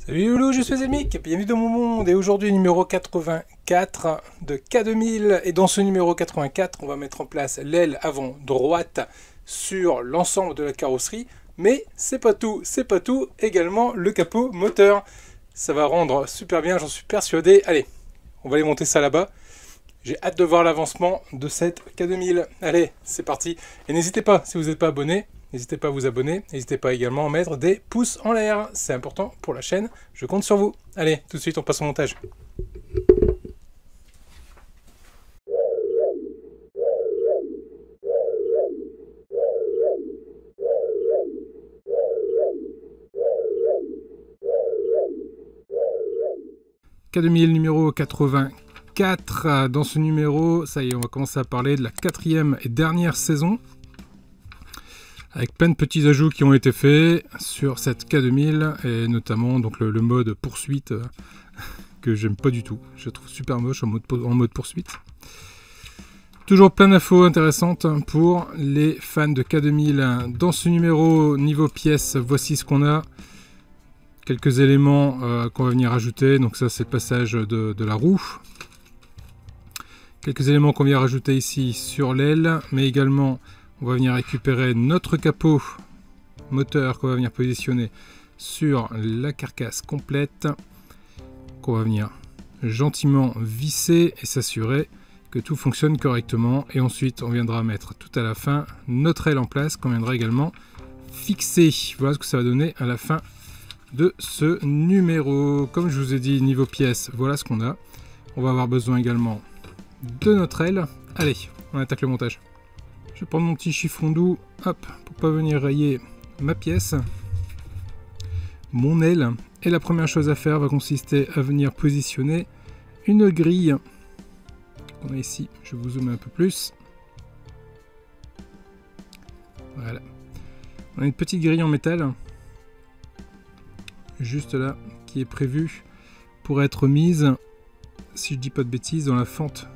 Salut Loulou, je suis Zelmic, bienvenue dans mon monde et aujourd'hui numéro 84 de K2000 et dans ce numéro 84 on va mettre en place l'aile avant droite sur l'ensemble de la carrosserie mais c'est pas tout, également le capot moteur. Ça va rendre super bien, j'en suis persuadé. Allez, on va aller monter ça là-bas. J'ai hâte de voir l'avancement de cette K2000. Allez, c'est parti. Et n'hésitez pas, si vous n'êtes pas abonné, n'hésitez pas à vous abonner. N'hésitez pas également à mettre des pouces en l'air. C'est important pour la chaîne. Je compte sur vous. Allez, tout de suite, on passe au montage. K2000 numéro 84. Dans ce numéro, ça y est, on va commencer à parler de la quatrième et dernière saison. Avec plein de petits ajouts qui ont été faits sur cette K2000 et notamment donc le mode poursuite que j'aime pas du tout. Je trouve super moche en mode poursuite. Toujours plein d'infos intéressantes pour les fans de K2000. Dans ce numéro, niveau pièces, voici ce qu'on a. Quelques éléments qu'on va venir ajouter. Donc ça c'est le passage de la roue. Quelques éléments qu'on vient rajouter ici sur l'aile, mais également on va venir récupérer notre capot moteur qu'on va venir positionner sur la carcasse complète, qu'on va venir gentiment visser et s'assurer que tout fonctionne correctement. Et ensuite on viendra mettre tout à la fin notre aile en place qu'on viendra également fixer. Voilà ce que ça va donner à la fin de ce numéro. Comme je vous ai dit, niveau pièces, voilà ce qu'on a. On va avoir besoin également de notre aile. Allez, on attaque le montage. Je vais prendre mon petit chiffon doux, hop, pour pas venir rayer ma pièce, mon aile. Et la première chose à faire va consister à venir positionner une grille qu'on a ici. Je vous zoome un peu plus. Voilà. On a une petite grille en métal, juste là, qui est prévue pour être mise, si je dis pas de bêtises, dans la fente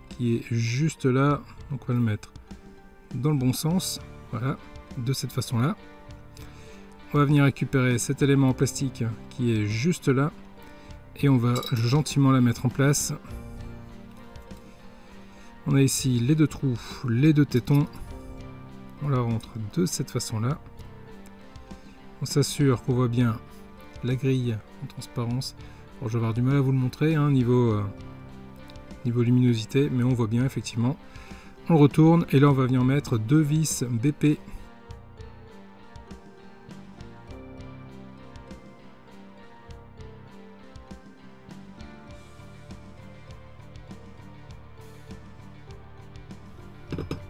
qui est juste là. Donc on va le mettre dans le bon sens, voilà, de cette façon là. On va venir récupérer cet élément en plastique qui est juste là et on va gentiment la mettre en place. On a ici les deux trous, les deux tétons, on la rentre de cette façon là. On s'assure qu'on voit bien la grille en transparence. Bon, je vais avoir du mal à vous le montrer niveau luminosité, mais on voit bien effectivement. On le retourne et là on va venir mettre deux vis BP.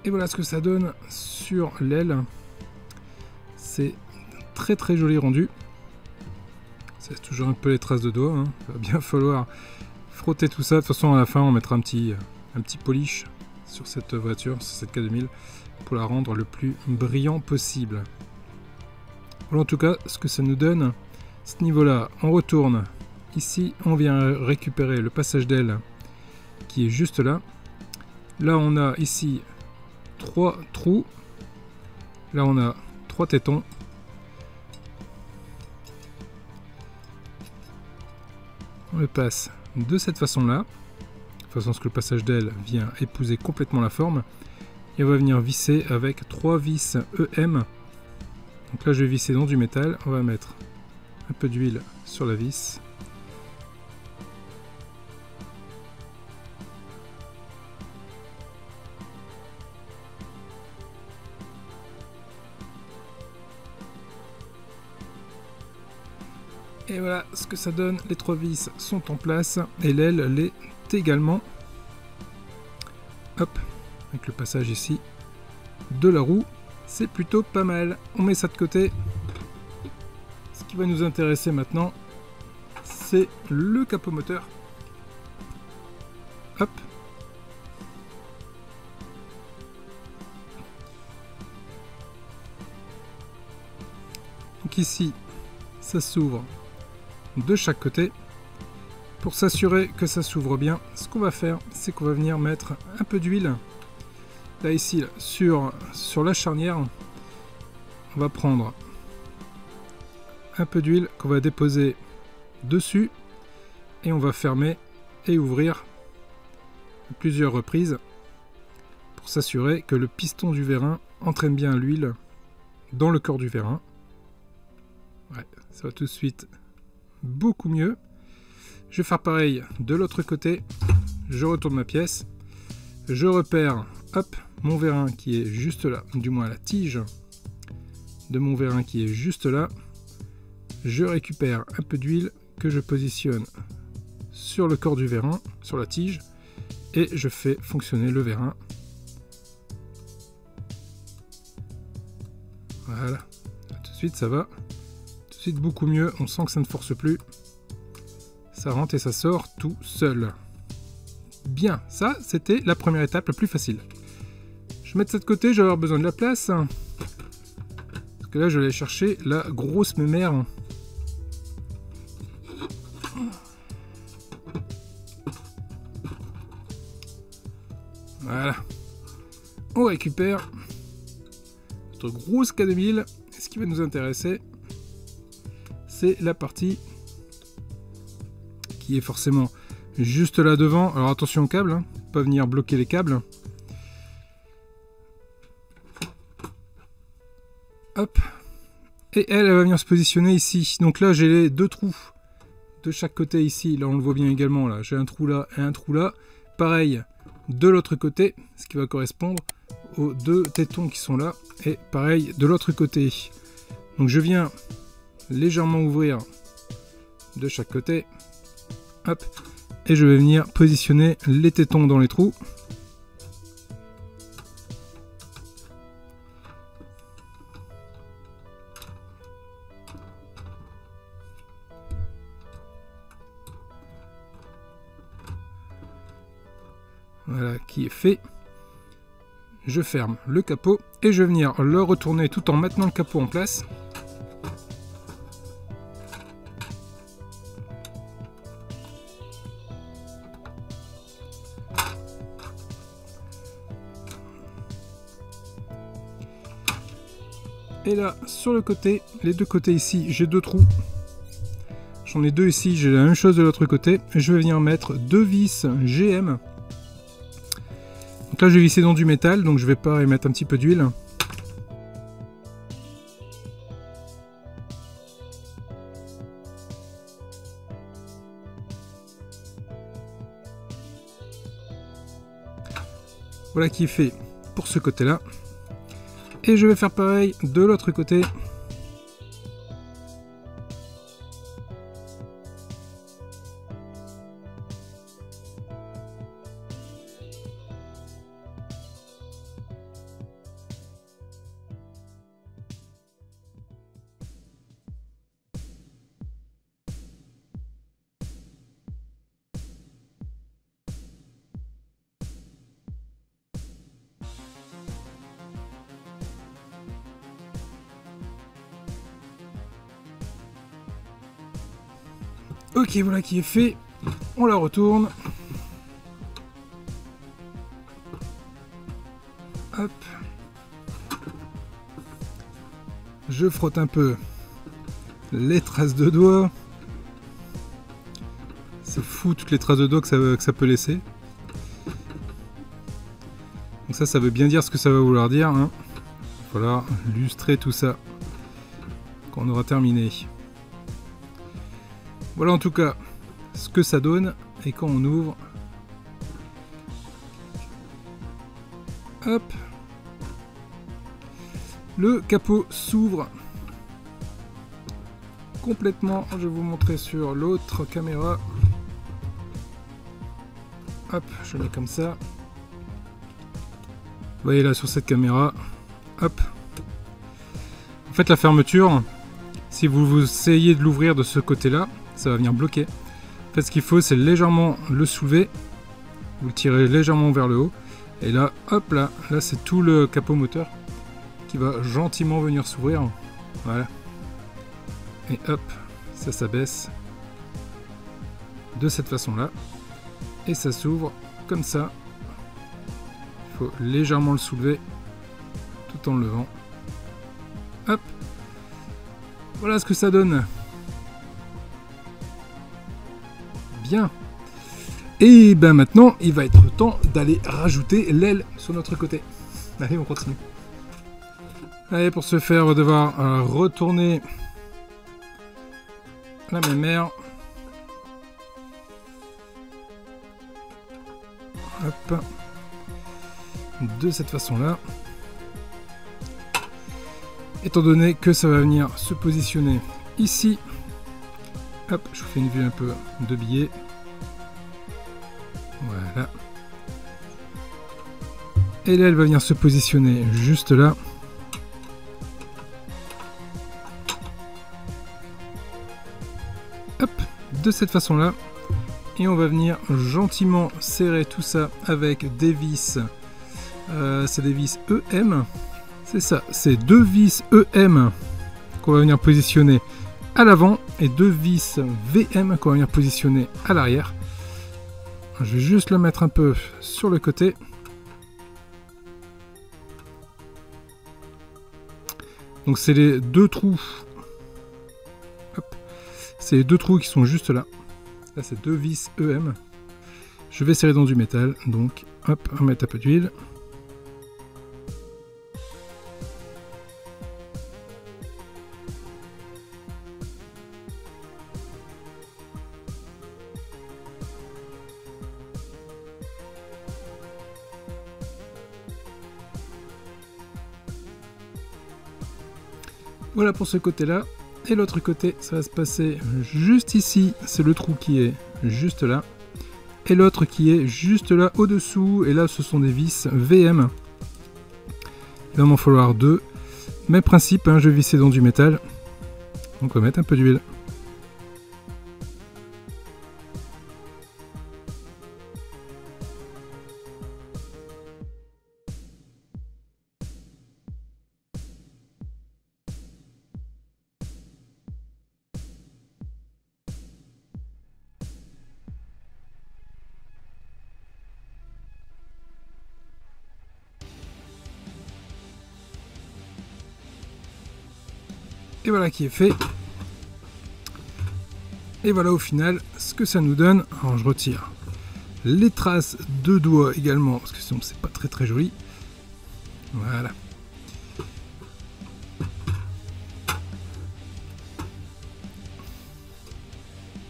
Et voilà ce que ça donne sur l'aile. C'est très joli rendu. C'est toujours un peu les traces de doigts. Il va bien falloir frotter tout ça. De toute façon à la fin on mettra un petit polish sur cette voiture, sur cette K2000, pour la rendre le plus brillant possible. Voilà en tout cas ce que ça nous donne à ce niveau là. On retourne ici, on vient récupérer le passage d'aile qui est juste là. Là on a ici 3 trous, là on a 3 tétons. On le passe de cette façon là, de façon à ce que le passage d'aile vient épouser complètement la forme, et on va venir visser avec 3 vis EM. Donc là je vais visser dans du métal, on va mettre un peu d'huile sur la vis. Et voilà ce que ça donne, les 3 vis sont en place et l'aile l'est également. Hop, avec le passage ici de la roue, c'est plutôt pas mal. On met ça de côté. Ce qui va nous intéresser maintenant, c'est le capot moteur. Hop. Donc ici, ça s'ouvre de chaque côté. Pour s'assurer que ça s'ouvre bien, ce qu'on va faire, c'est qu'on va venir mettre un peu d'huile là ici sur la charnière. On va prendre un peu d'huile qu'on va déposer dessus et on va fermer et ouvrir à plusieurs reprises pour s'assurer que le piston du vérin entraîne bien l'huile dans le corps du vérin. Ouais, ça va tout de suite beaucoup mieux. Je vais faire pareil de l'autre côté. Je retourne ma pièce. Je repère, hop, mon vérin qui est juste là, du moins la tige de mon vérin qui est juste là. Je récupère un peu d'huile que je positionne sur le corps du vérin, sur la tige, et je fais fonctionner le vérin. Voilà, tout de suite ça va, tout de suite beaucoup mieux, on sent que ça ne force plus. Ça rentre et ça sort tout seul. Bien, ça c'était la première étape la plus facile. Je vais mettre ça de côté, je vais avoir besoin de la place. Parce que là je vais aller chercher la grosse mémère. Voilà. On récupère notre grosse K2000. Et ce qui va nous intéresser, c'est la partie qui est forcément juste là devant. Alors attention au câble, hein, pas venir bloquer les câbles. Hop. Et elle va venir se positionner ici. Donc là j'ai les deux trous de chaque côté ici. Là on le voit bien également. Là j'ai un trou là et un trou là. Pareil de l'autre côté, ce qui va correspondre aux deux tétons qui sont là. Et pareil de l'autre côté. Donc je viens légèrement ouvrir de chaque côté. Hop. Et je vais venir positionner les tétons dans les trous. Voilà qui est fait. Je ferme le capot et je vais venir le retourner tout en maintenant le capot en place. Et là, sur le côté, les deux côtés ici, j'ai deux trous. J'en ai deux ici, j'ai la même chose de l'autre côté. Je vais venir mettre deux vis GM. Donc là, je vais visser dans du métal, donc je vais pas y mettre un petit peu d'huile. Voilà qui est fait pour ce côté-là. Et je vais faire pareil de l'autre côté. Ok, voilà qui est fait. On la retourne. Hop. Je frotte un peu les traces de doigts. C'est fou toutes les traces de doigts que ça peut laisser. Donc ça veut bien dire ce que ça va vouloir dire. Hein. Voilà, lustrer tout ça quand on aura terminé. Voilà en tout cas ce que ça donne. Et quand on ouvre, hop, le capot s'ouvre complètement. Je vais vous montrer sur l'autre caméra. Hop, je le mets comme ça. Vous voyez là sur cette caméra. Hop. En fait la fermeture, si vous essayez de l'ouvrir de ce côté-là, ça va venir bloquer. En fait ce qu'il faut c'est légèrement le soulever. Vous le tirez légèrement vers le haut. Et là, hop là, là c'est tout le capot moteur qui va gentiment venir s'ouvrir. Voilà. Et hop, ça s'abaisse de cette façon-là. Et ça s'ouvre comme ça. Il faut légèrement le soulever tout en le levant. Hop. Voilà ce que ça donne. bien. Et ben maintenant, il va être temps d'aller rajouter l'aile sur notre côté. Allez, on continue. Allez, pour ce faire, on va devoir retourner la même aire. Hop. De cette façon-là. Étant donné que ça va venir se positionner ici. Hop, je vous fais une vue un peu de biais. Voilà. Et là, elle va venir se positionner juste là. Hop, de cette façon-là. Et on va venir gentiment serrer tout ça avec des vis. C'est des vis EM. C'est ça, c'est 2 vis EM qu'on va venir positionner à l'avant et 2 vis VM qu'on va venir positionner à l'arrière. Je vais juste le mettre un peu sur le côté. Donc c'est les 2 trous. Hop. C'est les 2 trous qui sont juste là. Là c'est 2 vis EM. Je vais serrer dans du métal. Donc hop, on va mettre un peu d'huile. Voilà pour ce côté-là. Et l'autre côté, ça va se passer juste ici. C'est le trou qui est juste là. Et l'autre qui est juste là au-dessous. Et là, ce sont des vis VM. Il va m'en falloir 2. Même principe, hein, je vais visser dans du métal. Donc on va mettre un peu d'huile. Et voilà qui est fait. Et voilà au final ce que ça nous donne. Alors je retire les traces de doigts également, parce que sinon c'est pas très joli. Voilà.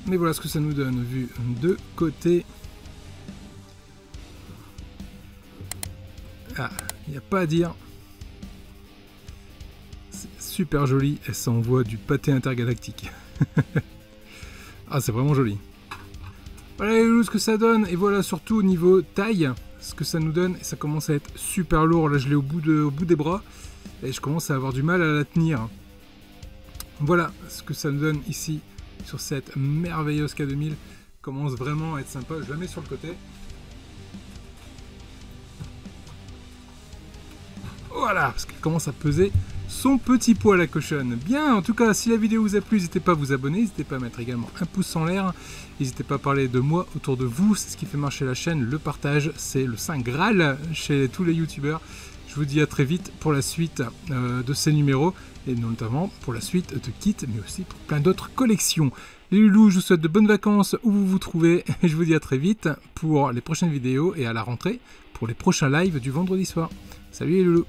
Mais voilà ce que ça nous donne vu de côté. Ah, il n'y a pas à dire. Super joli et ça envoie du pâté intergalactique. Ah, c'est vraiment joli. Voilà ce que ça donne, et voilà surtout au niveau taille ce que ça nous donne. Et ça commence à être super lourd. Là je l'ai au bout des bras et je commence à avoir du mal à la tenir. Voilà ce que ça nous donne ici sur cette merveilleuse K2000. Commence vraiment à être sympa. Je la mets sur le côté. Voilà, parce qu'elle commence à peser son petit poids la cochonne. Bien, en tout cas, si la vidéo vous a plu, n'hésitez pas à vous abonner, n'hésitez pas à mettre également un pouce en l'air, n'hésitez pas à parler de moi autour de vous, c'est ce qui fait marcher la chaîne, le partage, c'est le saint graal chez tous les youtubeurs. Je vous dis à très vite pour la suite de ces numéros, et notamment pour la suite de kits, mais aussi pour plein d'autres collections. Les loulous, je vous souhaite de bonnes vacances où vous vous trouvez, et je vous dis à très vite pour les prochaines vidéos, et à la rentrée pour les prochains lives du vendredi soir. Salut les loulous!